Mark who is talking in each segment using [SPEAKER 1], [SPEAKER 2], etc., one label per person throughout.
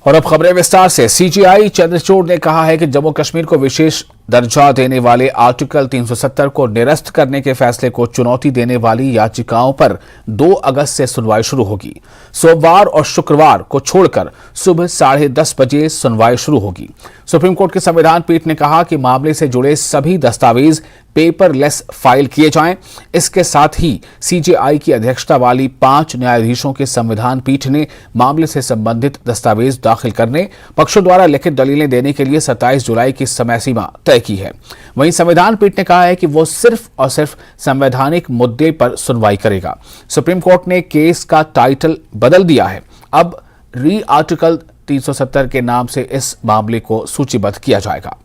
[SPEAKER 1] और अब खबरें विस्तार से। सीजेआई चंद्रचूड़ ने कहा है कि जम्मू कश्मीर को विशेष दर्जा देने वाले आर्टिकल 370 को निरस्त करने के फैसले को चुनौती देने वाली याचिकाओं पर 2 अगस्त से सुनवाई शुरू होगी। सोमवार और शुक्रवार को छोड़कर सुबह 10:30 बजे सुनवाई शुरू होगी। सुप्रीम कोर्ट की संविधान पीठ ने कहा कि मामले से जुड़े सभी दस्तावेज पेपरलेस फाइल किए जाएं। इसके साथ ही सीजेआई की अध्यक्षता वाली 5 न्यायाधीशों के संविधान पीठ ने मामले से संबंधित दस्तावेज दाखिल करने, पक्षों द्वारा लिखित दलीलें देने के लिए 27 जुलाई की समय सीमा तय की है। वहीं संविधान पीठ ने कहा है कि वो सिर्फ और सिर्फ संवैधानिक मुद्दे पर सुनवाई करेगा। सुप्रीम कोर्ट ने केस का टाइटल बदल दिया है। अब री आर्टिकल 370 के नाम से इस मामले को सूचीबद्ध किया जाएगा।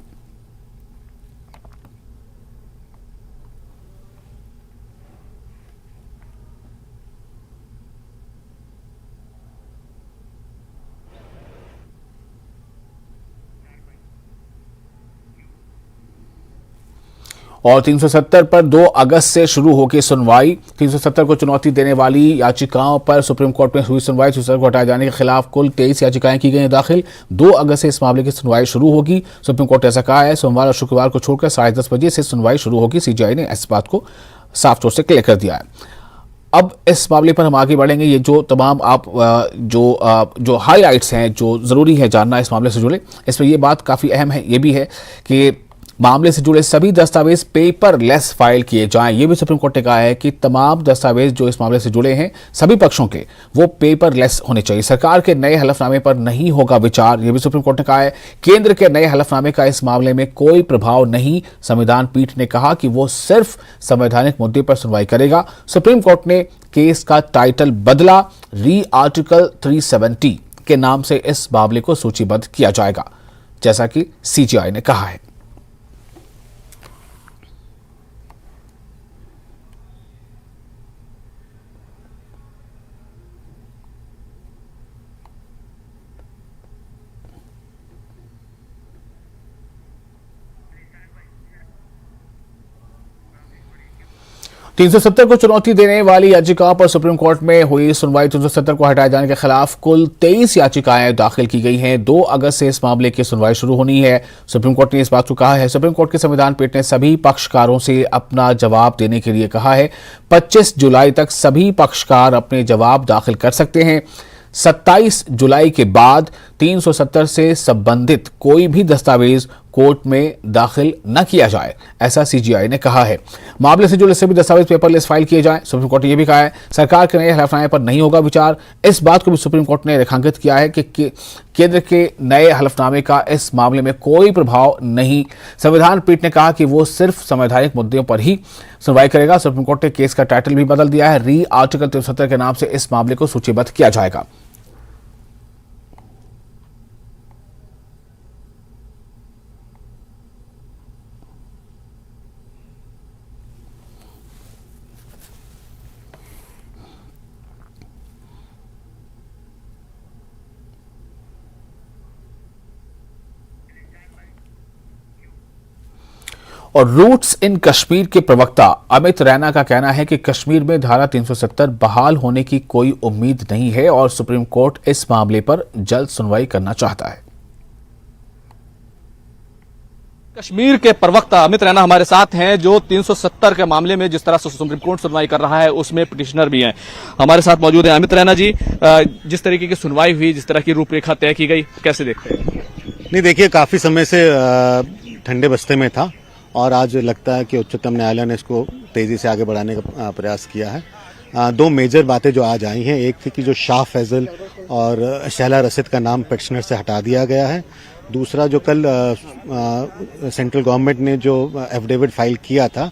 [SPEAKER 1] और 370 पर 2 अगस्त से शुरू होगी सुनवाई। 370 को चुनौती देने वाली याचिकाओं पर सुप्रीम कोर्ट में हुई सुनवाई। 370 को हटाए जाने के खिलाफ कुल 23 याचिकाएं की गई हैं दाखिल। 2 अगस्त से इस मामले की सुनवाई शुरू होगी। सुप्रीम कोर्ट ने ऐसा कहा है। सोमवार और शुक्रवार को छोड़कर 10:30 बजे से सुनवाई शुरू होगी। सीजेआई ने इस बात को साफ तौर से क्लियर कर दिया है। अब इस मामले पर हम आगे बढ़ेंगे। ये जो तमाम आप जो हाईलाइट्स हैं, जो जरूरी है जानना इस मामले से जुड़े, इसमें ये बात काफी अहम है। ये भी है कि मामले से जुड़े सभी दस्तावेज पेपरलेस फाइल किए जाएं। यह भी सुप्रीम कोर्ट ने कहा है कि तमाम दस्तावेज जो इस मामले से जुड़े हैं सभी पक्षों के, वो पेपरलेस होने चाहिए। सरकार के नए हलफनामे पर नहीं होगा विचार, यह भी सुप्रीम कोर्ट ने कहा है। केंद्र के नए हलफनामे का इस मामले में कोई प्रभाव नहीं। संविधान पीठ ने कहा कि वो सिर्फ संवैधानिक मुद्दे पर सुनवाई करेगा। सुप्रीम कोर्ट ने केस का टाइटल बदला, री आर्टिकल 370 के नाम से इस मामले को सूचीबद्ध किया जाएगा, जैसा कि सीजेआई ने कहा है। तीन सौ 370 को चुनौती देने वाली याचिकाओं पर सुप्रीम कोर्ट में हुई सुनवाई। 370 को हटाए जाने के खिलाफ कुल 23 याचिकाएं दाखिल की गई हैं। 2 अगस्त से इस मामले की सुनवाई शुरू होनी है। सुप्रीम कोर्ट ने इस बात को कहा है। सुप्रीम कोर्ट के संविधान पीठ ने सभी पक्षकारों से अपना जवाब देने के लिए कहा है। 25 जुलाई तक सभी पक्षकार अपने जवाब दाखिल कर सकते हैं। 27 जुलाई के बाद 370 से संबंधित कोई भी दस्तावेज कोर्ट में दाखिल न किया जाए, ऐसा सीजेआई ने कहा है। मामले से जुड़े सभी दस्तावेज पेपरलेस फाइल किए जाएं। सुप्रीम कोर्ट ने यह भी कहा है सरकार के नए हलफनामे पर नहीं होगा विचार। इस बात को भी सुप्रीम कोर्ट ने रेखांकित किया है कि केंद्र के नए हलफनामे का इस मामले में कोई प्रभाव नहीं। संविधान पीठ ने कहा कि वो सिर्फ संवैधानिक मुद्दों पर ही सुनवाई करेगा। सुप्रीम कोर्ट ने केस का टाइटल भी बदल दिया है। री आर्टिकल 370 के नाम से इस मामले को सूचीबद्ध किया जाएगा। और रूट्स इन कश्मीर के प्रवक्ता अमित रैना का कहना है कि कश्मीर में धारा 370 बहाल होने की कोई उम्मीद नहीं है और सुप्रीम कोर्ट इस मामले पर जल्द सुनवाई करना चाहता है।
[SPEAKER 2] कश्मीर के प्रवक्ता अमित रैना हमारे साथ हैं, जो 370 के मामले में जिस तरह से सुप्रीम कोर्ट सुनवाई कर रहा है उसमें पिटिशनर भी हैं। हमारे साथ मौजूद हैं अमित रैना जी। जिस तरीके की सुनवाई हुई, जिस तरह की रूपरेखा तय की गई, कैसे देखते हैं?
[SPEAKER 3] नहीं, देखिए, काफी समय से ठंडे बस्ते में था और आज लगता है कि उच्चतम न्यायालय ने इसको तेजी से आगे बढ़ाने का प्रयास किया है। 2 मेजर बातें जो आज आई हैं, एक थी कि जो शाह फैजल और शहला रशीद का नाम पिटिशनर से हटा दिया गया है। दूसरा, जो कल सेंट्रल गवर्नमेंट ने जो एफिडेविट फाइल किया था,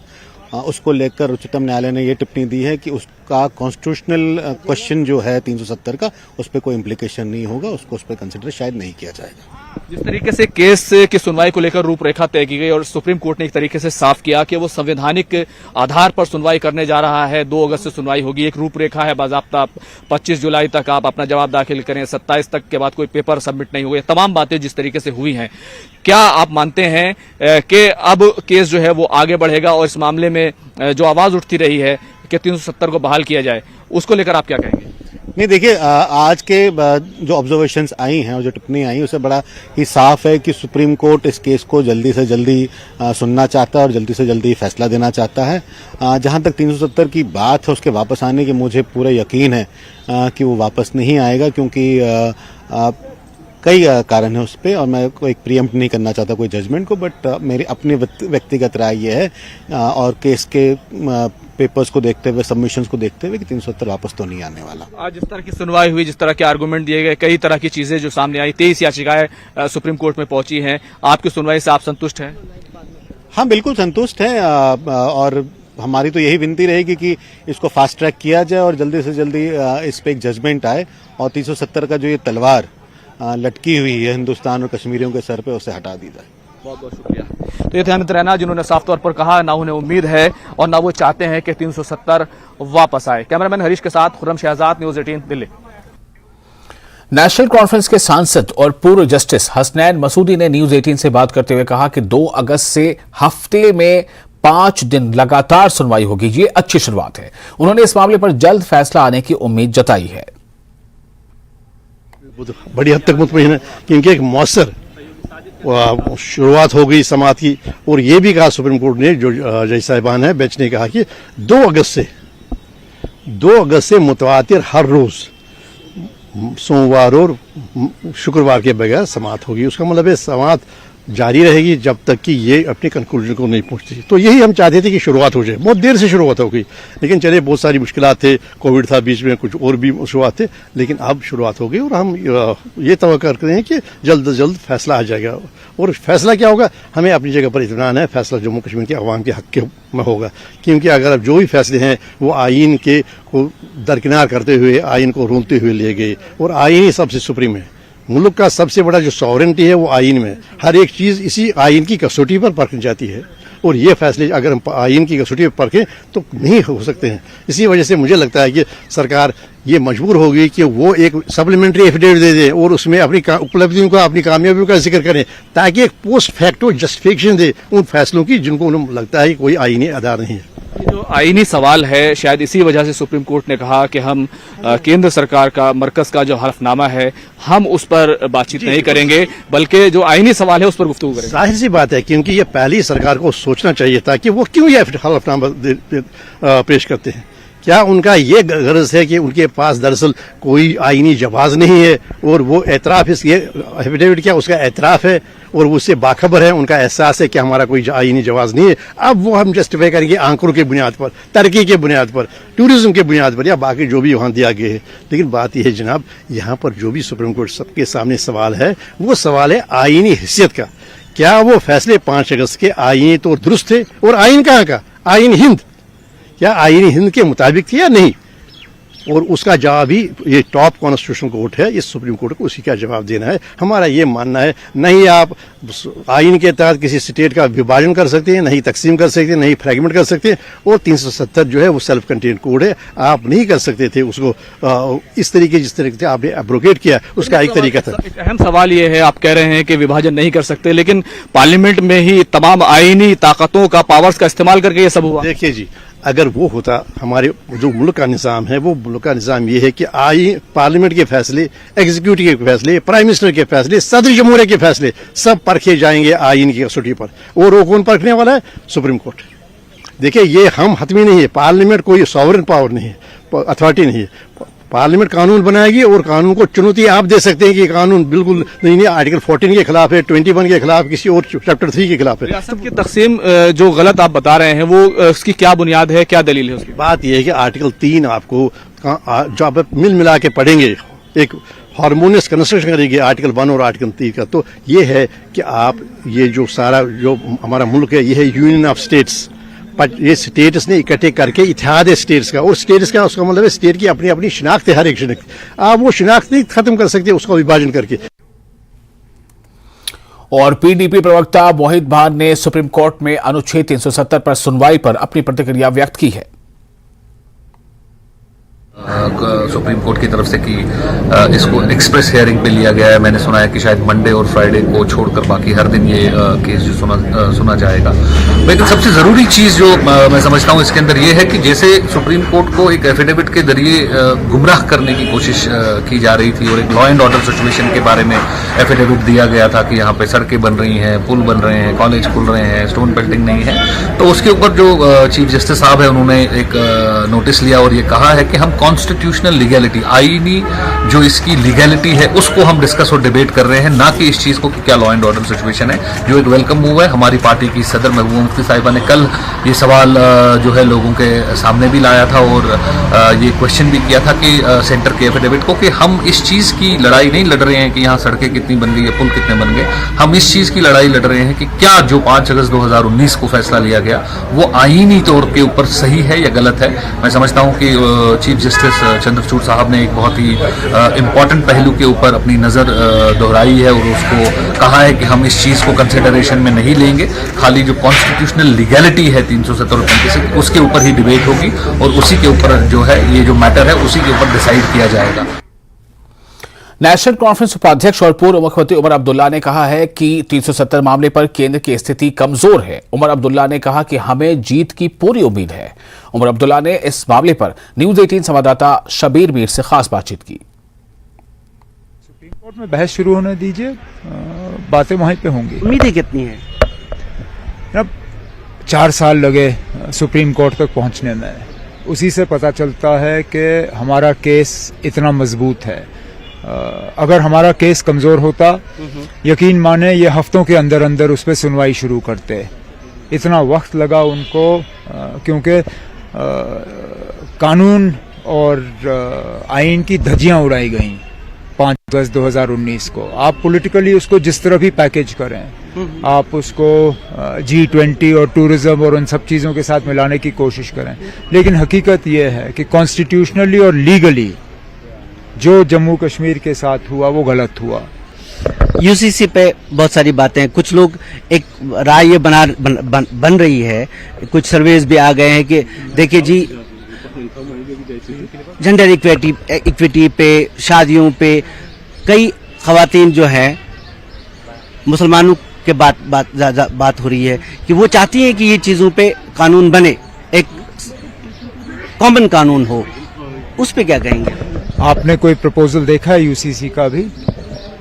[SPEAKER 3] उसको लेकर उच्चतम न्यायालय ने ये टिप्पणी दी है कि उसका कॉन्स्टिट्यूशनल क्वेश्चन जो है 370 का, उस पर कोई इम्प्लीकेशन नहीं होगा, उसको उस पर कंसिडर शायद नहीं किया जाएगा।
[SPEAKER 2] जिस तरीके से केस की सुनवाई को लेकर रूपरेखा तय की गई और सुप्रीम कोर्ट ने एक तरीके से साफ किया कि वो संवैधानिक आधार पर सुनवाई करने जा रहा है। 2 अगस्त से सुनवाई होगी। एक रूपरेखा है बाज़ाब्ता, 25 जुलाई तक आप अपना जवाब दाखिल करें, 27 तक के बाद कोई पेपर सबमिट नहीं हुए। तमाम बातें जिस तरीके से हुई हैं, क्या आप मानते हैं कि अब केस जो है वो आगे बढ़ेगा और इस मामले में जो आवाज उठती रही है कि 370 को बहाल किया जाए, उसको लेकर आप क्या कहेंगे?
[SPEAKER 3] नहीं, देखिए आज के जो ऑब्जर्वेशंस आई हैं और जो टिप्पणी आई उससे बड़ा ही साफ है कि सुप्रीम कोर्ट इस केस को जल्दी से जल्दी सुनना चाहता है और जल्दी से जल्दी फैसला देना चाहता है। जहां तक 370 की बात है उसके वापस आने की, मुझे पूरा यकीन है कि वो वापस नहीं आएगा, क्योंकि कई कारण है उस पर, और मैं कोई प्रीएम्प्ट नहीं करना चाहता कोई जजमेंट को, बट मेरी अपनी व्यक्तिगत राय ये है और केस के पेपर्स को देखते हुए, सबमिशंस को देखते हुए कि 370 वापस तो नहीं आने वाला।
[SPEAKER 2] आज जिस तरह की सुनवाई हुई, जिस तरह के आर्गूमेंट दिए गए, कई तरह की चीजें जो सामने आई, 23 याचिकाएं सुप्रीम कोर्ट में पहुंची हैं, आपकी सुनवाई से आप संतुष्ट हैं?
[SPEAKER 3] हाँ, बिल्कुल संतुष्ट है, और हमारी तो यही विनती रहेगी कि इसको फास्ट ट्रैक किया जाए और जल्दी से जल्दी इस पे एक जजमेंट आए और 370 का जो ये तलवार लटकी हुई है हिंदुस्तान और कश्मीरियों के सर पे, उसे हटा दी जाए।
[SPEAKER 2] बहुत बहुत शुक्रिया। तो ये थे अमित रैना, जिन्होंने साफ तौर पर कहा ना उन्हें उम्मीद है और ना वो चाहते हैं कि 370 वापस आए। कैमरामैन हरीश के साथ Khurram Shahzad, news 18 Delhi.
[SPEAKER 1] National conference के सांसद और पूर्व जस्टिस हसनैन मसूदी ने न्यूज 18 से बात करते हुए कहा कि 2 अगस्त से हफ्ते में 5 दिन लगातार सुनवाई होगी, ये अच्छी शुरुआत है। उन्होंने इस मामले पर जल्द फैसला आने की उम्मीद जताई है।
[SPEAKER 4] बड़ी हद तक मुतमईन है क्योंकि एक मौसर शुरुआत हो गई समात की, और ये भी कहा सुप्रीम कोर्ट ने, जो जज साहिबान है बेंच ने कहा कि 2 अगस्त से मुतवातिर हर रोज सोमवार और शुक्रवार के बगैर समात होगी। उसका मतलब है समात जारी रहेगी जब तक कि ये अपने कंक्लूजन को नहीं पहुंचती। तो यही हम चाहते थे कि शुरुआत हो जाए, बहुत देर से शुरुआत हो गई, लेकिन चले बहुत सारी मुश्किलात थे, कोविड था बीच में, कुछ और भी शुरुआत थे, लेकिन अब शुरुआत हो गई और हम ये तवक्को करते हैं कि जल्द से जल्द फैसला आ जाएगा। और फैसला क्या होगा, हमें अपनी जगह पर इत्मीनान है, फैसला जम्मू कश्मीर के अवाम के हक में होगा, क्योंकि अगर अब जो भी फैसले हैं वो आइन के को दरकिनार करते हुए, आइन को रोंदते हुए लिए गए, और आइन ही सबसे सुप्रीम है। मुल्क का सबसे बड़ा जो सॉवरेंटी है वो आइन में, हर एक चीज इसी आइन की कसौटी पर परखी जाती है, और ये फैसले अगर हम आइन की कसौटी पर परखें तो नहीं हो सकते हैं। इसी वजह से मुझे लगता है कि सरकार ये मजबूर होगी कि वो एक सप्लीमेंट्री एफिडेविट दे दें और उसमें अपनी उपलब्धियों का, अपनी कामयाबियों का जिक्र करें, ताकि एक पोस्ट फैक्टो जस्टिफिकेशन दे उन फैसलों की जिनको उन्हें लगता है कि कोई आईनी आधार नहीं है।
[SPEAKER 2] जो आईनी सवाल है, शायद इसी वजह से सुप्रीम कोर्ट ने कहा कि हम केंद्र सरकार का, मरकज का जो हलफनामा है, हम उस पर बातचीत नहीं करेंगे, बल्कि जो आईनी सवाल है उस पर गुफ्तगू करेंगे।
[SPEAKER 4] जाहिर सी बात है, क्योंकि ये पहली सरकार को सोचना चाहिए था कि वो क्यों ये हलफनामा पेश करते हैं। क्या उनका ये गरज है कि उनके पास दरअसल कोई आईनी जवाब नहीं है, और वो एतराफ, इस ये एफिडेविट क्या उसका एतराफ है और उससे बाखबर है, उनका एहसास है कि हमारा कोई आईनी जवाब नहीं है। अब वो हम जस्टिफाई करेंगे आंकड़ों के बुनियाद पर, तरक्की के बुनियाद पर, टूरिज्म के बुनियाद पर, या बाकी जो भी वहाँ दिया गया है। लेकिन बात यह है जनाब, यहाँ पर जो भी सुप्रीम कोर्ट सबके सामने सवाल है, वो सवाल है आईनी हैसियत का। क्या वो फैसले 5 अगस्त के आईनी तो दुरुस्त थे, और आइन कहाँ का, आइन हिंद, क्या आईन हिंद के मुताबिक थी या नहीं? और उसका जवाब ही ये टॉप कॉन्स्टिट्यूशनल कोर्ट है, इस सुप्रीम कोर्ट को उसी का जवाब देना है। हमारा ये मानना है, नहीं आप आइन के तहत किसी स्टेट का विभाजन कर सकते हैं, नहीं तकसीम कर सकते हैं, नहीं फ्रैगमेंट कर सकते हैं, और 370 जो है वो सेल्फ कंटेन्ड कोड है, आप नहीं कर सकते थे उसको इस तरीके जिस तरीके से आपने एब्रोगेट किया, उसका एक तरीका था।
[SPEAKER 2] एक अहम सवाल ये है, आप कह रहे हैं कि विभाजन नहीं कर सकते, लेकिन पार्लियामेंट में ही तमाम आईनी ताकतों का, पावर्स का इस्तेमाल करके ये सब हुआ।
[SPEAKER 4] देखिए जी, अगर वो होता, हमारे जो मुल्क का निज़ाम है, वो मुल्क का निज़ाम ये है कि पार्लियामेंट के फैसले, एग्जीक्यूटिव के फैसले, प्राइम मिनिस्टर के फैसले, सदर जमहूरिया के फैसले सब परखे जाएंगे आइन की कसौटी पर, और वो कौन परखने वाला है? Supreme court. देखिए, ये हम हतमी नहीं है, पार्लियामेंट कोई सॉवरेन पावर नहीं है, अथॉरिटी नहीं है। पार्लियामेंट कानून बनाएगी और कानून को चुनौती आप दे सकते हैं कि कानून बिल्कुल नहीं, आर्टिकल 14 के खिलाफ है, 21 के खिलाफ, किसी और चैप्टर 3 के खिलाफ है।
[SPEAKER 2] रियासत की तकसीम जो गलत आप बता रहे हैं, वो उसकी क्या बुनियाद है, क्या दलील है उसकी?
[SPEAKER 4] बात यह है कि आर्टिकल 3 आपको जो आप मिल मिला के पढ़ेंगे, एक हार्मोनियस कंस्ट्रक्शन करेगी आर्टिकल 1 और आर्टिकल 3 का। तो ये है कि आप ये जो सारा जो हमारा मुल्क है, ये है यूनियन ऑफ स्टेट्स, ये स्टेट्स ने इकट्ठे करके इत्तेहाद है स्टेट्स का, और स्टेट्स का उसका मतलब है स्टेट की अपनी अपनी शिनाख्त है, हर एक शिनाख्त। आप वो शिनाख्त नहीं खत्म कर सकते उसका विभाजन करके।
[SPEAKER 1] और पीडीपी प्रवक्ता मोहित भान ने सुप्रीम कोर्ट में अनुच्छेद 370 पर सुनवाई पर अपनी प्रतिक्रिया व्यक्त की है।
[SPEAKER 5] सुप्रीम कोर्ट की तरफ से कि इसको एक्सप्रेस हियरिंग पे लिया गया है। मैंने सुना है कि शायद मंडे और फ्राइडे को छोड़कर बाकी हर दिन ये केस जो सुना जाएगा। लेकिन सबसे ज़रूरी चीज़ जो मैं समझता हूँ इसके अंदर ये है कि जैसे सुप्रीम कोर्ट को एक एफिडेविट के जरिए गुमराह करने की कोशिश की जा रही थी और एक लॉ एंड ऑर्डर सिचुएशन के बारे में एफिडेविट दिया गया था कि यहाँ पे सड़कें बन रही हैं, पुल बन रहे हैं, कॉलेज खुल रहे हैं, स्टोन बिल्डिंग नहीं है, तो उसके ऊपर जो चीफ जस्टिस साहब है उन्होंने एक नोटिस लिया और ये कहा है कि हम कॉन्स्टिट्यूशनल लीगैलिटी, आईनी जो इसकी लीगैलिटी है उसको हम डिस्कस और डिबेट कर रहे हैं, ना कि इस चीज़ को कि क्या लॉ एंड ऑर्डर सिचुएशन है, जो एक वेलकम मूव है। हमारी पार्टी की सदर महबूबा मुफ्ती साहिबा ने कल ये सवाल जो है लोगों के सामने भी लाया था और ये क्वेश्चन भी किया था कि सेंटर के एफिडेविट को कि हम इस चीज़ की लड़ाई नहीं लड़ रहे हैं कि यहाँ सड़कें कितनी बन गई है, पुल कितने बन गए, हम इस चीज़ की लड़ाई लड़ रहे हैं कि क्या जो 5 अगस्त 2019 को फैसला लिया गया वो आईनी तौर के ऊपर सही है या गलत है। मैं समझता हूँ कि चीफ जस्टिस चंद्रचूड़ साहब ने एक बहुत ही इम्पॉर्टेंट पहलू के ऊपर अपनी नज़र दोहराई है और उसको कहा है कि हम इस चीज़ को कंसिडरेशन में नहीं लेंगे, खाली जो कॉन्स्टिट्यूशनल लीगैलिटी है 370 और 35 उसके ऊपर ही डिबेट होगी और उसी के ऊपर जो है ये जो मैटर है उसी के ऊपर डिसाइड किया जाएगा।
[SPEAKER 1] नेशनल कॉन्फ्रेंस उपाध्यक्ष और पूर्व मुख्यमंत्री उमर अब्दुल्ला ने कहा है कि 370 मामले पर केंद्र की स्थिति कमजोर है। उमर अब्दुल्ला ने कहा कि हमें जीत की पूरी उम्मीद है। उमर अब्दुल्ला ने इस मामले पर न्यूज 18 संवाददाता शबीर मीर से खास बातचीत की।
[SPEAKER 6] सुप्रीम कोर्ट में बहस शुरू होने दीजिए, बातें वहीं पे होंगी।
[SPEAKER 7] उम्मीदें कितनी है?
[SPEAKER 6] अब 4 साल लगे सुप्रीम कोर्ट तक पहुंचने में, उसी से पता चलता है कि हमारा केस इतना मजबूत है। अगर हमारा केस कमजोर होता, यकीन माने ये हफ्तों के अंदर अंदर उस पर सुनवाई शुरू करते। इतना वक्त लगा उनको क्योंकि कानून और आइन की धज्जियां उड़ाई गईं 5 अगस्त 2019 को। आप पॉलिटिकली उसको जिस तरह भी पैकेज करें, आप उसको G20 और टूरिज्म और उन सब चीज़ों के साथ मिलाने की कोशिश करें, लेकिन हकीकत यह है कि कॉन्स्टिट्यूशनली और लीगली जो जम्मू कश्मीर के साथ हुआ वो गलत हुआ।
[SPEAKER 7] यूसीसी पे बहुत सारी बातें, कुछ लोग एक राय ये बन रही है, कुछ सर्वेज भी आ गए हैं कि देखिए जी जेंडर इक्विटी पे, शादियों पे कई खवातीन जो हैं मुसलमानों के बात हो रही है कि वो चाहती हैं कि ये चीज़ों पे कानून बने, एक कॉमन कानून हो। उस पे क्या कहेंगे?
[SPEAKER 6] आपने कोई प्रपोजल देखा है यूसीसी का? अभी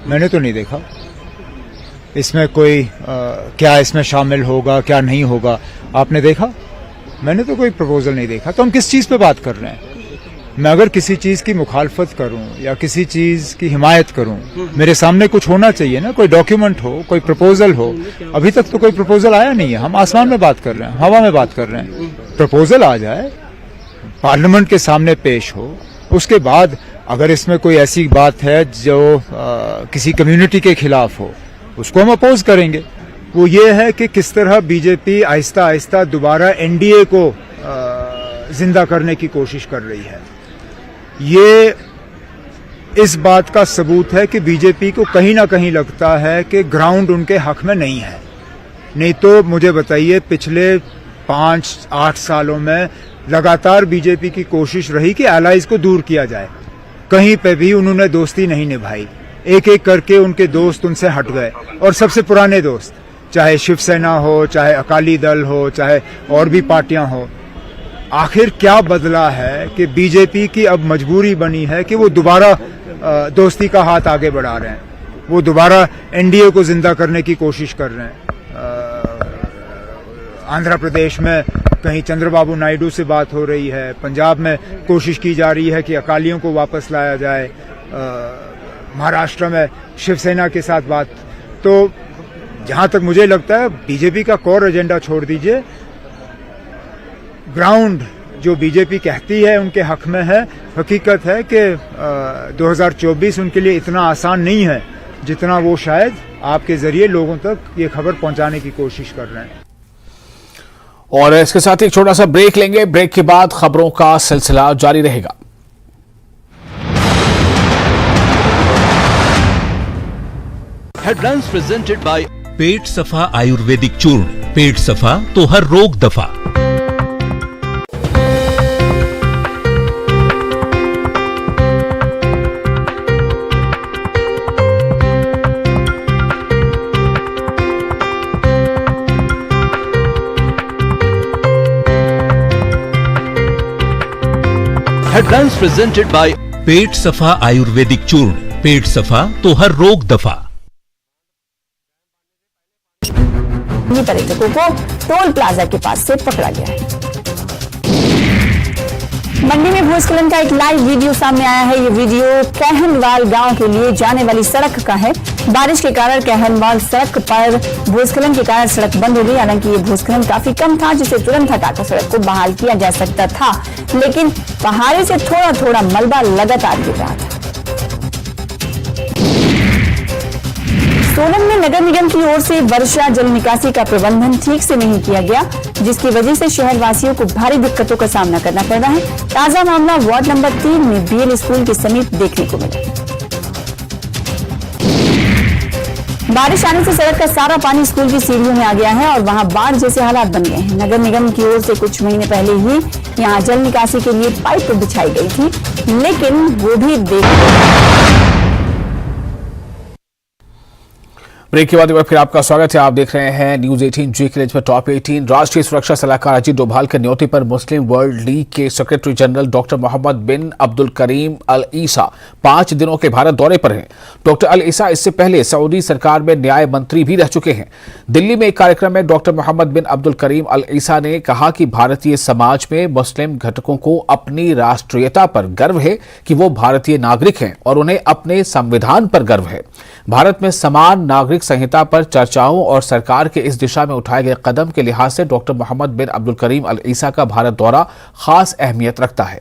[SPEAKER 6] मैंने तो नहीं देखा। इसमें कोई क्या इसमें शामिल होगा क्या नहीं होगा, आपने देखा? मैंने तो कोई प्रपोजल नहीं देखा। तो हम किस चीज़ पे बात कर रहे हैं? मैं अगर किसी चीज़ की मुखालफत करूं या किसी चीज़ की हिमायत करूं, मेरे सामने कुछ होना चाहिए ना, कोई डॉक्यूमेंट हो, कोई प्रपोजल हो। अभी तक तो कोई प्रपोजल आया नहीं है। हम आसमान में बात कर रहे हैं, हवा में बात कर रहे हैं। प्रपोजल आ जाए, पार्लियामेंट के सामने पेश हो, उसके बाद अगर इसमें कोई ऐसी बात है जो किसी कम्युनिटी के खिलाफ हो, उसको हम अपोज करेंगे। वो ये है कि किस तरह बीजेपी आहिस्ता आहिस्ता दोबारा एनडीए को जिंदा करने की कोशिश कर रही है। ये इस बात का सबूत है कि बीजेपी को कहीं ना कहीं लगता है कि ग्राउंड उनके हक में नहीं है। नहीं तो मुझे बताइए, पिछले 5-8 सालों में लगातार बीजेपी की कोशिश रही कि एलाइज को दूर किया जाए। कहीं पे भी उन्होंने दोस्ती नहीं निभाई, एक एक करके उनके दोस्त उनसे हट गए। और सबसे पुराने दोस्त, चाहे शिवसेना हो, चाहे अकाली दल हो, चाहे और भी पार्टियां हो, आखिर क्या बदला है कि बीजेपी की अब मजबूरी बनी है कि वो दोबारा दोस्ती का हाथ आगे बढ़ा रहे हैं। वो दोबारा एनडीए को जिंदा करने की कोशिश कर रहे हैं। आंध्र प्रदेश में कहीं चंद्रबाबू नायडू से बात हो रही है, पंजाब में कोशिश की जा रही है कि अकालियों को वापस लाया जाए, महाराष्ट्र में शिवसेना के साथ बात। तो जहां तक मुझे लगता है बीजेपी का कोर एजेंडा छोड़ दीजिए, ग्राउंड जो बीजेपी कहती है उनके हक में है। हकीकत है कि 2024 उनके लिए इतना आसान नहीं है जितना वो शायद आपके जरिए लोगों तक ये खबर पहुंचाने की कोशिश कर रहे हैं।
[SPEAKER 1] और इसके साथ ही एक छोटा सा ब्रेक लेंगे। ब्रेक के बाद खबरों का सिलसिला जारी रहेगा।
[SPEAKER 8] हेडलाइंस प्रेजेंटेड बाय पेट सफा आयुर्वेदिक चूर्ण। पेट सफा तो हर रोग दफा। हेडलाइंस प्रेजेंटेड बाय पेट सफा आयुर्वेदिक चूर्ण। पेट सफा तो हर रोग दफा।
[SPEAKER 9] पर्यटकों को टोल प्लाजा के पास से पकड़ा गया है। मंडी में भूस्खलन का एक लाइव वीडियो सामने आया है। ये वीडियो कहनवाल गांव के लिए जाने वाली सड़क का है। बारिश के कारण कहनवाल सड़क पर भूस्खलन के कारण सड़क बंद हो गई। हालांकि ये भूस्खलन काफी कम था, जिसे तुरंत हटाकर सड़क को बहाल किया जा सकता था, लेकिन पहाड़ी से थोड़ा थोड़ा मलबा लगातार गिर रहा था। सोलन में नगर निगम की ओर से वर्षा जल निकासी का प्रबंधन ठीक से नहीं किया गया, जिसकी वजह से शहरवासियों को भारी दिक्कतों का सामना करना पड़ रहा है। ताजा मामला वार्ड नंबर 3 में बीएल स्कूल के समीप देखने को मिला। बारिश आने से सड़क का सारा पानी स्कूल की सीढ़ियों में आ गया है और वहां बाढ़ जैसे हालात बन गए हैं। नगर निगम की ओर से कुछ महीने पहले ही यहां जल निकासी के लिए पाइप बिछाई गई थी, लेकिन वो भी
[SPEAKER 1] ब्रेक के बाद एक बार फिर आपका स्वागत है। आप देख रहे हैं न्यूज 18 जी के पर टॉप 18। राष्ट्रीय सुरक्षा सलाहकार अजीत डोभाल के न्योते पर मुस्लिम वर्ल्ड लीग के सेक्रेटरी जनरल डॉक्टर मोहम्मद बिन अब्दुल करीम अल ईसा 5 दिनों के भारत दौरे पर हैं। डॉक्टर अल ईसा इससे पहले सऊदी सरकार में न्याय मंत्री भी रह चुके हैं। दिल्ली में एक कार्यक्रम में डॉक्टर मोहम्मद बिन अब्दुल करीम अल ईसा ने कहा कि भारतीय समाज में मुस्लिम घटकों को अपनी राष्ट्रीयता पर गर्व है कि वो भारतीय नागरिक हैं और उन्हें अपने संविधान पर गर्व है। भारत में समान नागरिक संहिता पर चर्चाओं और सरकार के इस दिशा में उठाए गए कदम के लिहाज से डॉक्टर मोहम्मद बिन अब्दुल करीम अल ईसा का भारत दौरा खास अहमियत रखता है।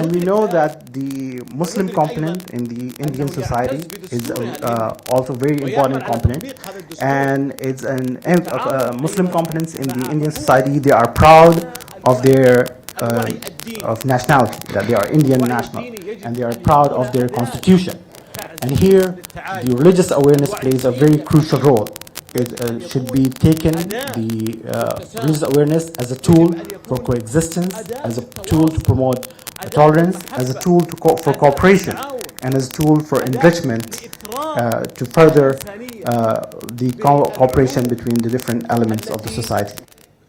[SPEAKER 10] And we know that the Muslim component in the Indian society is also very important component, and it's an Muslim components in the Indian society. They are proud of their of nationality, that they are Indian national, and they are proud of their constitution. And here, the religious awareness plays a very crucial role. It should be taken, the religious awareness, as a tool for coexistence, as a tool to promote tolerance, as a tool for cooperation, and as a tool for enrichment to further the cooperation between the different elements of the society.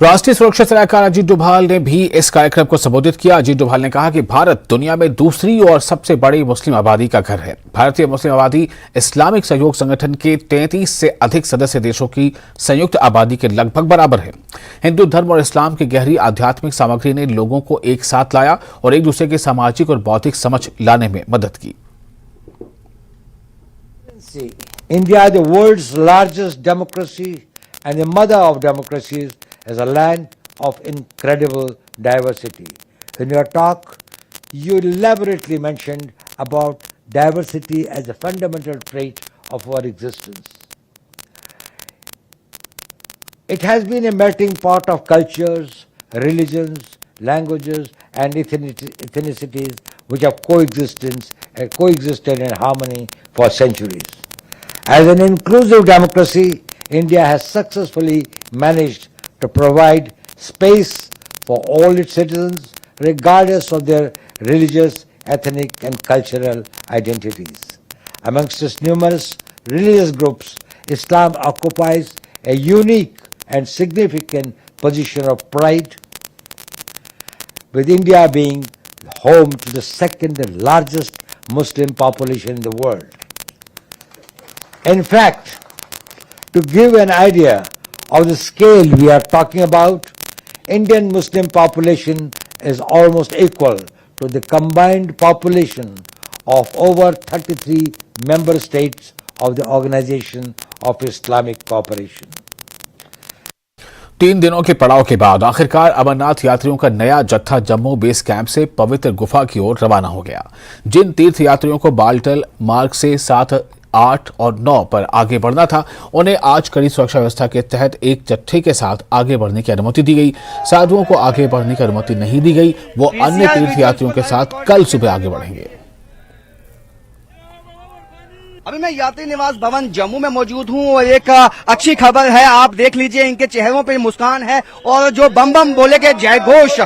[SPEAKER 1] राष्ट्रीय सुरक्षा सलाहकार अजीत डोभाल ने भी इस कार्यक्रम को संबोधित किया। अजीत डोभाल ने कहा कि भारत दुनिया में दूसरी और सबसे बड़ी मुस्लिम आबादी का घर है। भारतीय मुस्लिम आबादी इस्लामिक सहयोग संगठन के 33 से अधिक सदस्य देशों की संयुक्त आबादी के लगभग बराबर है। हिंदू धर्म और इस्लाम की गहरी आध्यात्मिक सामग्री ने लोगों को एक साथ लाया और एक दूसरे की सामाजिक और बौद्धिक समझ लाने में मदद की।
[SPEAKER 11] India, the world's largest democracy and the mother of democracies, is a land of incredible diversity. In your talk, you elaborately mentioned about diversity as a fundamental trait of our existence. It has been a melting pot of cultures, religions, languages, and ethnicities which have coexisted in harmony for centuries. As an inclusive democracy, India has successfully managed to provide space for all its citizens, regardless of their religious, ethnic, and cultural identities. Amongst its numerous religious groups, Islam occupies a unique and significant position of pride, with India being home to the second largest Muslim population in the world. In fact, to give an idea of the scale we are talking about, Indian Muslim population is almost equal to the combined population of over 33 member states of the Organization of Islamic Cooperation.
[SPEAKER 1] 3 दिनों के पड़ाव के बाद आखिरकार अमरनाथ यात्रियों का नया जत्था जम्मू बेस कैंप से पवित्र गुफा की ओर रवाना हो गया। जिन तीर्थ यात्रियों को बालटल मार्ग से 7, 8 और 9 पर आगे बढ़ना था, उन्हें आज कड़ी सुरक्षा व्यवस्था के तहत एक जत्थे के साथ आगे बढ़ने की अनुमति दी गई। साधुओं को आगे बढ़ने की अनुमति नहीं दी गई। वो अन्य तीर्थ यात्रियों के साथ कल सुबह आगे बढ़ेंगे।
[SPEAKER 12] अभी मैं यात्री निवास भवन जम्मू में मौजूद हूं और एक अच्छी खबर है, आप देख लीजिए इनके चेहरों पे मुस्कान है और जो बम बम बोले के जय घोष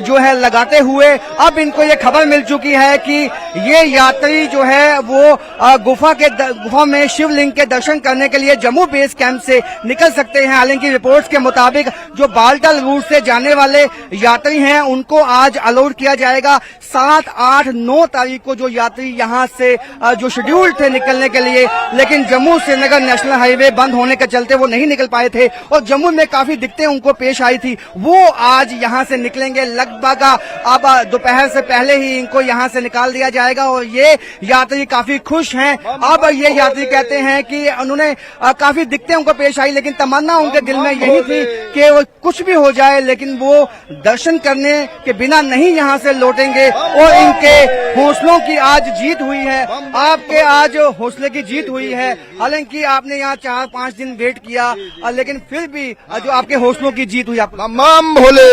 [SPEAKER 12] जो है लगाते हुए अब इनको ये खबर मिल चुकी है कि ये यात्री जो है वो गुफा में शिवलिंग के दर्शन करने के लिए जम्मू बेस कैंप से निकल सकते हैं। हालांकि रिपोर्ट्स के मुताबिक जो बालटाल रूट से जाने वाले यात्री हैं उनको आज अलाउड किया जाएगा। 7, 8, 9 तारीख को जो यात्री यहाँ से जो शेड्यूल थे निकलने के लिए, लेकिन जम्मू श्रीनगर नेशनल हाईवे बंद होने के चलते वो नहीं निकल पाए थे और जम्मू में काफी दिक्कतें उनको पेश आई थी, वो आज यहाँ से निकलेंगे। लगभग अब दोपहर से पहले ही इनको यहाँ से निकाल दिया जाएगा और ये यात्री काफी खुश हैं। अब ये यात्री कहते हैं कि उन्होंने काफी दिक्कतें उनको पेश आई, लेकिन तमन्ना उनके दिल में यही थी कि वो कुछ भी हो जाए लेकिन वो दर्शन करने के बिना नहीं यहाँ से लौटेंगे और इनके हौसलों की आज जीत हुई है। आपके आज हौसले की जीत हुई है। हालांकि आपने यहाँ 4-5 दिन वेट किया लेकिन फिर भी जो आपके हौसलों की जीत हुई,
[SPEAKER 13] मम भोले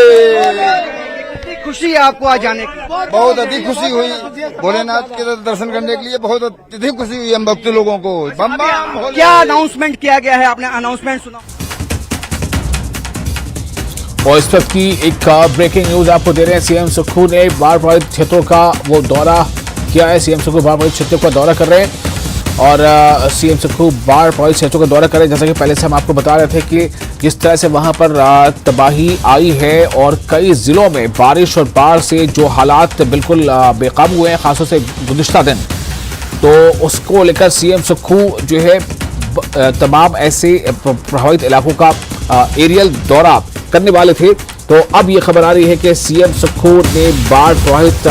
[SPEAKER 12] कितनी खुशी है आपको आज जाने की?
[SPEAKER 13] बहुत अधिक खुशी हुई, भोलेनाथ के दर्शन करने के लिए बहुत अधिक खुशी हुई हम भक्त लोगों को। बम बम भोले।
[SPEAKER 12] क्या अनाउंसमेंट किया गया है, आपने अनाउंसमेंट सुना?
[SPEAKER 1] और इस वक्त की एक ब्रेकिंग न्यूज आपको दे रहे हैं। सीएम सुक्खू ने बाढ़ प्रभावित क्षेत्रों का वो दौरा किया है। सीएम सुक्खू बाढ़ प्रभावित क्षेत्रों का दौरा कर रहे हैं और सीएम सुक्खू बाढ़ प्रभावित क्षेत्रों का दौरा कर रहे हैं। जैसा कि पहले से हम आपको बता रहे थे कि जिस तरह से वहां पर तबाही आई है और कई जिलों में बारिश और बाढ़ से जो हालात बिल्कुल बेकाबू हुए हैं, खासतौर से गुज़िश्ता दिन, तो उसको लेकर सीएम सुक्खू जो है तमाम ऐसे प्रभावित इलाकों का एरियल दौरा करने वाले थे। तो अब ये खबर आ रही है कि सीएम सुक्खू ने बाढ़ प्रभावित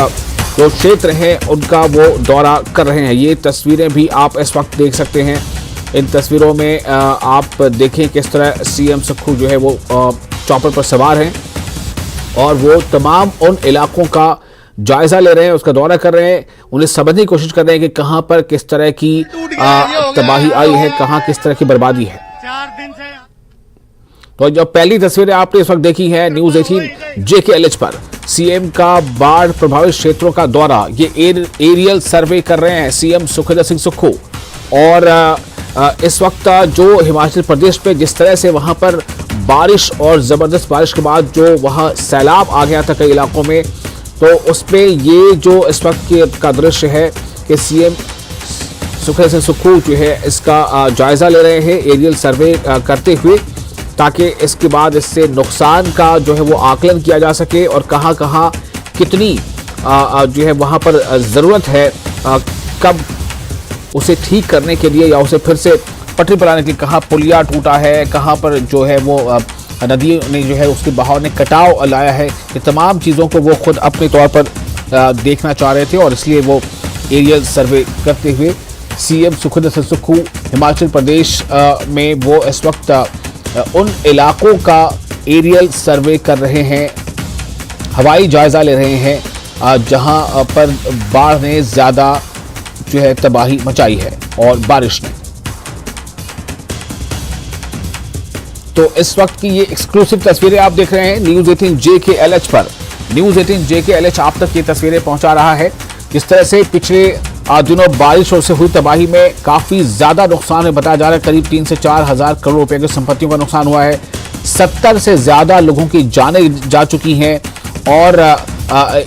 [SPEAKER 1] जो क्षेत्र हैं उनका वो दौरा कर रहे हैं। ये तस्वीरें भी आप इस वक्त देख सकते हैं। इन तस्वीरों में आप देखें किस तरह सीएम सुक्खू जो है वो चॉपर पर सवार हैं और वो तमाम उन इलाकों का जायजा ले रहे हैं, उसका दौरा कर रहे हैं, उन्हें समझने की कोशिश कर रहे हैं कि कहां पर किस तरह की तबाही आई है, कहां किस तरह की बर्बादी है। तो जो पहली तस्वीरें आपने इस वक्त देखी है न्यूज 18 JKLH पर, सीएम का बाढ़ प्रभावित क्षेत्रों का दौरा, ये एरियल सर्वे कर रहे हैं सीएम सुखविंदर सिंह सुक्खू। और इस वक्त जो हिमाचल प्रदेश पे जिस तरह से वहां पर बारिश और जबरदस्त बारिश के बाद जो वहां सैलाब आ गया था कई इलाकों में, तो उसमें ये जो इस वक्त का दृश्य है कि सीएम सुखविंदर सिंह सुक्खू जो है इसका जायजा ले रहे हैं एरियल सर्वे करते हुए, ताकि इसके बाद इससे नुकसान का जो है वो आकलन किया जा सके और कहाँ कहाँ कितनी जो है वहाँ पर ज़रूरत है, कब उसे ठीक करने के लिए या उसे फिर से पटरी पर लाने के लिए, कहाँ पुलिया टूटा है, कहाँ पर जो है वो नदी ने जो है उसके बहाव ने कटाव लाया है। ये तमाम चीज़ों को वो खुद अपने तौर पर देखना चाह रहे थे और इसलिए वो एरियल सर्वे करते हुए सीएम सुखविंदर सिंह सुक्खू हिमाचल प्रदेश में वो इस वक्त उन इलाकों का एरियल सर्वे कर रहे हैं, हवाई जायजा ले रहे हैं जहां पर बाढ़ ने ज़्यादा जो है तबाही मचाई है और बारिश ने। तो इस वक्त की ये एक्सक्लूसिव तस्वीरें आप देख रहे हैं न्यूज 18 JKLH पर। न्यूज 18 JKLH आप तक ये तस्वीरें पहुंचा रहा है। जिस तरह से पिछले दिनों बारिश और से हुई तबाही में काफ़ी ज़्यादा नुकसान है, बताया जा रहा है करीब 3 से 4 हज़ार करोड़ रुपए की संपत्तियों का नुकसान हुआ है। 70 से ज़्यादा लोगों की जानें जा चुकी हैं और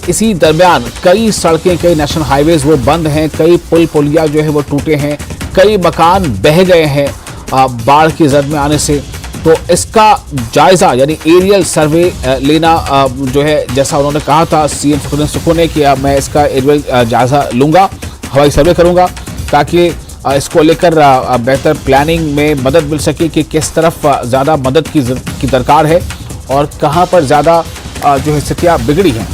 [SPEAKER 1] इसी दरमियान कई सड़कें, कई नेशनल हाईवेज वो बंद हैं, कई पुल पुलिया जो है वो टूटे हैं, कई मकान बह गए हैं बाढ़ की जद में आने से। तो इसका जायजा यानी एरियल सर्वे लेना जो है, जैसा उन्होंने कहा था सीएम सुखविंदर सुक्खू ने कि मैं इसका एरियल जायजा लूंगा, हवाई सर्वे करूंगा, ताकि इसको लेकर बेहतर प्लानिंग में मदद मिल सके कि किस तरफ ज़्यादा मदद की दरकार है और कहां पर ज़्यादा जो है स्थितियाँ बिगड़ी हैं।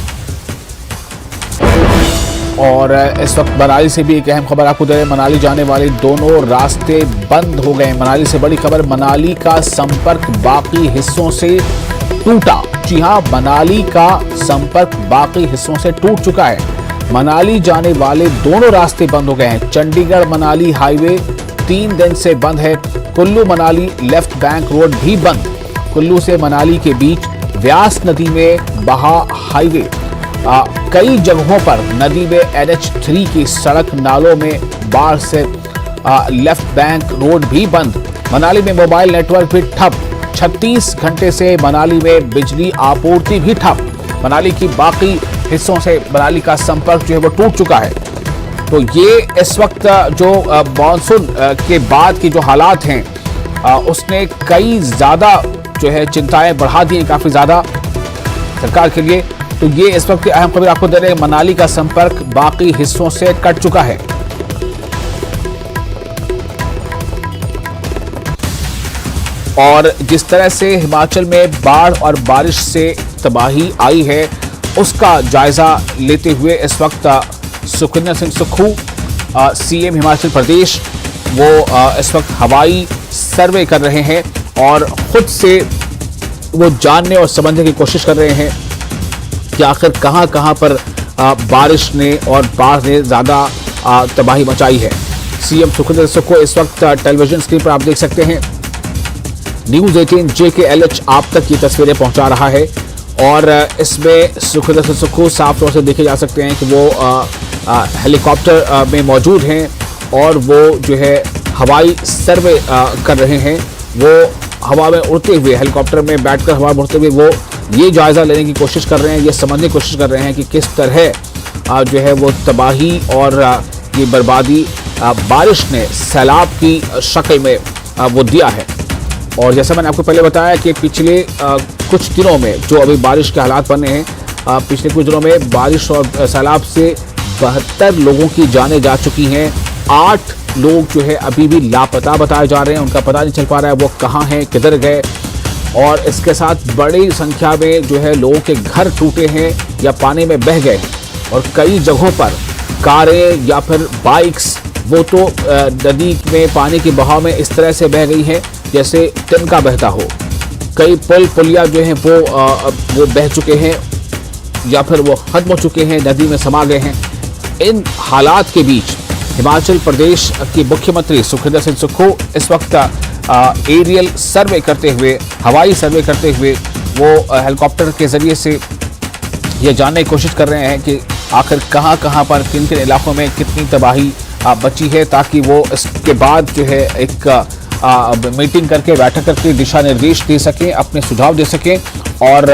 [SPEAKER 1] और इस वक्त मनाली से भी एक अहम खबर आपको दे रहे हैं। मनाली जाने वाले दोनों रास्ते बंद हो गए। मनाली से बड़ी खबर, मनाली का संपर्क बाकी हिस्सों से टूटा। जी हां, मनाली का संपर्क बाकी हिस्सों से टूट चुका है। मनाली जाने वाले दोनों रास्ते बंद हो गए हैं। चंडीगढ़ मनाली हाईवे 3 दिन से बंद है। Kullu Manali left bank road भी बंद। कुल्लू से मनाली के बीच व्यास नदी में बहा हाईवे। कई जगहों पर नदी में NH3 की सड़क नालों में बाढ़ से लेफ्ट बैंक रोड भी बंद। मनाली में मोबाइल नेटवर्क भी ठप। 36 घंटे से मनाली में बिजली आपूर्ति भी ठप। मनाली की बाकी हिस्सों से मनाली का संपर्क जो है वो टूट चुका है। तो ये इस वक्त जो मानसून के बाद की जो हालात हैं उसने कई ज्यादा जो है चिंताएं बढ़ा दी हैं काफी ज्यादा सरकार के लिए। तो ये इस वक्त की अहम खबर आपको दे रहे हैं, मनाली का संपर्क बाकी हिस्सों से कट चुका है। और जिस तरह से हिमाचल में बाढ़ और बारिश से तबाही आई है उसका जायजा लेते हुए इस वक्त सुखविंदर सिंह सुक्खू सीएम हिमाचल प्रदेश वो इस वक्त हवाई सर्वे कर रहे हैं और खुद से वो जानने और समझने की कोशिश कर रहे हैं कि आखिर कहां कहां पर बारिश ने और बाढ़ ने ज्यादा तबाही मचाई है। सीएम सुखविंदर सिंह सुक्खू इस वक्त टेलीविजन स्क्रीन पर आप देख सकते हैं। न्यूज 18 JKLH आप तक ये तस्वीरें पहुंचा रहा है और इसमें सुखविंदर सिंह सुक्खू साफ तौर से देखे जा सकते हैं कि वो हेलीकॉप्टर में मौजूद हैं और वो जो है हवाई सर्वे कर रहे हैं। वो हवा में उड़ते हुए हेलीकॉप्टर में बैठकर हवा में उड़ते हुए वो ये जायजा लेने की कोशिश कर रहे हैं, ये समझने की कोशिश कर रहे हैं कि किस तरह जो है वो तबाही और ये बर्बादी बारिश ने सैलाब की शक्ल में वो दिया है। और जैसा मैंने आपको पहले बताया कि पिछले कुछ दिनों में जो अभी बारिश के हालात बने हैं, पिछले कुछ दिनों में बारिश और सैलाब से 72 लोगों की जानें जा चुकी हैं। 8 लोग जो है अभी भी लापता बताए जा रहे हैं, उनका पता नहीं चल पा रहा है वो कहाँ हैं, किधर गए। और इसके साथ बड़ी संख्या में जो है लोगों के घर टूटे हैं या पानी में बह गए और कई जगहों पर कारें या फिर बाइक्स वो तो नदी में पानी के बहाव में इस तरह से बह गई हैं जैसे तिनका बहता हो। कई पुल पुलिया जो हैं वो बह चुके हैं या फिर वो खत्म हो चुके हैं, नदी में समा गए हैं। इन हालात के बीच हिमाचल प्रदेश के मुख्यमंत्री सुखविंदर सिंह सुक्खू इस वक्त एरियल सर्वे करते हुए, हवाई सर्वे करते हुए वो हेलीकॉप्टर के जरिए से ये जानने की कोशिश कर रहे हैं कि आखिर कहां कहां पर किन किन इलाकों में कितनी तबाही बची है, ताकि वो इसके बाद जो है एक मीटिंग करके, बैठक करके दिशा निर्देश दे सकें, अपने सुझाव दे सकें और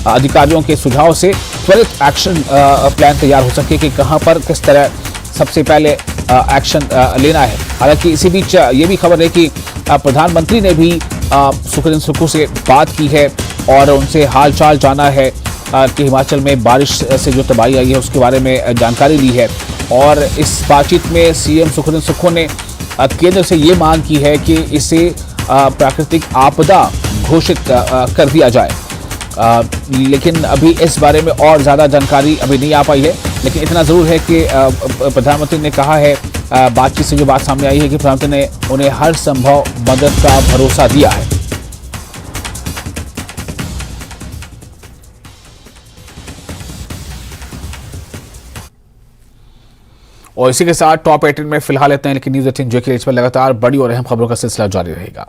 [SPEAKER 1] अधिकारियों के सुझाव से त्वरित एक्शन प्लान तैयार हो सके कि कहां पर किस तरह सबसे पहले एक्शन लेना है। हालांकि इसी बीच ये भी खबर है कि प्रधानमंत्री ने भी सुखविंदर सुक्खू से बात की है और उनसे हालचाल जाना है कि हिमाचल में बारिश से जो तबाही आई है उसके बारे में जानकारी ली है। और इस बातचीत में सीएम सुखविंदर सुक्खू ने केंद्र से ये मांग की है कि इसे प्राकृतिक आपदा घोषित कर दिया जाए। लेकिन अभी इस बारे में और ज़्यादा जानकारी अभी नहीं आ पाई है, लेकिन इतना ज़रूर है कि प्रधानमंत्री ने कहा है, बातचीत से जो बात सामने आई है कि प्रधानमंत्री ने उन्हें हर संभव मदद का भरोसा दिया है। और इसी के साथ टॉप 18 में फिलहाल इतना ही, लेकिन न्यूज 18 JKLH पर लगातार बड़ी और अहम खबरों का सिलसिला जारी रहेगा।